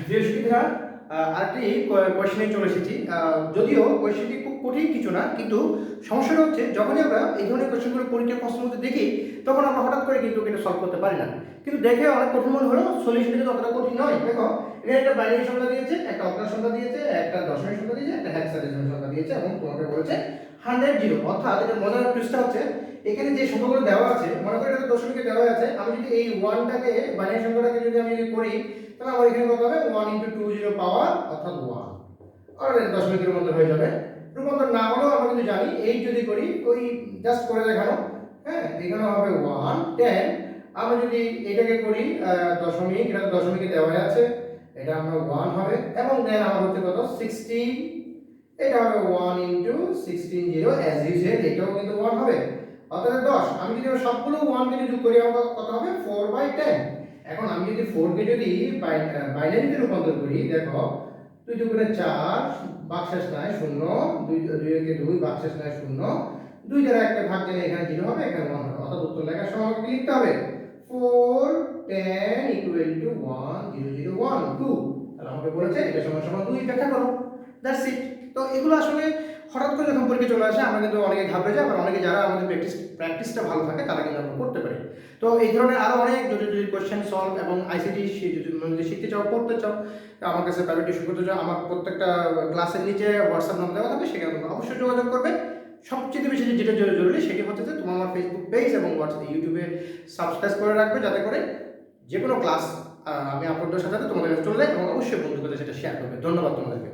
প্রিয় শিক্ষার্থীরা, আরেকটি কোয়েশ্চেনে চলে এসেছি। যদিও কোয়েশ্চেনটি খুব কঠিন কিছু না, কিন্তু সমস্যাটা হচ্ছে যখনই আমরা এই ধরনের কোয়েশ্চেনগুলো পরীক্ষার প্রশ্নের মধ্যে দেখি, তখন আমরা হঠাৎ করে কিন্তু এটা সলভ করতে পারি না। কিন্তু দেখে অনেক কঠিন মনে হলো, সলিউশনটা কিন্তু অতটা কঠিন নয়। দেখো, এখানে একটা বাইনারি সংখ্যা দিয়েছে, একটা অক্টাল সংখ্যা দিয়েছে, একটা দশমিক সংখ্যা দিয়েছে, একটা হেক্সাডেসিমাল সংখ্যা দিয়েছে, এবং তোমাকে বলেছে 100 জিরো। অর্থাৎ এটা মজার টুইস্টটা হচ্ছে, এখানে যে সংখ্যাগুলো দেওয়া আছে, মনে করি এটা দশমিকে দেওয়া আছে, আমি যদি এই 1টাকে বাইনারি সংখ্যাটাকে যদি আমি করি, তাহলে আমার এখানে কত হবে 1 * 20 পাওয়ার অর্থাৎ 1, আর এটা দশমিকের রূপান্তর হয়ে যাবে। রূপান্তর না হলেও আমরা কিন্তু জানি 8 যদি করি, ওই জাস্ট করে দেখানো। হ্যাঁ, এখানে হবে 1 10। আমরা যদি এটাকে করি দশমিক, এটা দশমিকে দেওয়া আছে, এটা আমরা 1 হবে, এবং দেন আমার হচ্ছে কত 16, এটা হবে 1 * 16 0 অ্যাজ ইউজুয়াল, এটাও কিন্তু 1 হবে। অর্থাৎ 10, আমি যদি সবগুলো 1 কে যোগ করি, আমার কত হবে 4/10। এখন আমি যদি 4 কে যদি বাইনারিতে রূপান্তর করি, দেখো 2 × 4 ভাগশেষ নাই 0, 2 × 2 ভাগশেষ নাই 0, 2 দ্বারা একটা ভাগ দিলে এখানে 0 হবে, এখানে 1 হবে। অর্থাৎ উত্তর লেখার সময় কি লিখতে হবে 4 10 = 1 0 0 1 2। তাহলে আমাকে বলেছে এটা সমান সমান 2 ব্যাখ্যা করো। That's it. তো এগুলো আসলে হঠাৎ করে যখন পরীক্ষা চলে আসে, আমরা কিন্তু অনেকে ঘাবড়ে যাই, আবার অনেকে যারা আমাদের প্র্যাকটিসটা ভালো থাকে তারা কিন্তু আমরা করতে পারি। তো এই ধরনের আরো অনেক জটিল কোশ্চেন সলভ এবং আইসিটি যদি শিখতে চাও, পড়তে চাও, আমার কাছে প্রাইভেট টিউশন করতে চাও, আমার প্রত্যেকটা ক্লাসের নিচে হোয়াটসঅ্যাপ নাম্বার দেওয়া থাকবে, সেখানে তোমরা অবশ্যই যোগাযোগ করবে। সবচেয়ে বেশি যেটা জরুরি সেটি হচ্ছে যে তোমার আমার ফেসবুক পেজ এবং ইউটিউবে সাবস্ক্রাইব করে রাখবে, যাতে করে যে কোনো ক্লাস আমি আপলোড দেওয়ার সাথে সাথে তোমাদের কাছে চলে যায়, এবং অবশ্যই বন্ধুদের সাথে সেটা শেয়ার করবে। ধন্যবাদ তোমাদেরকে।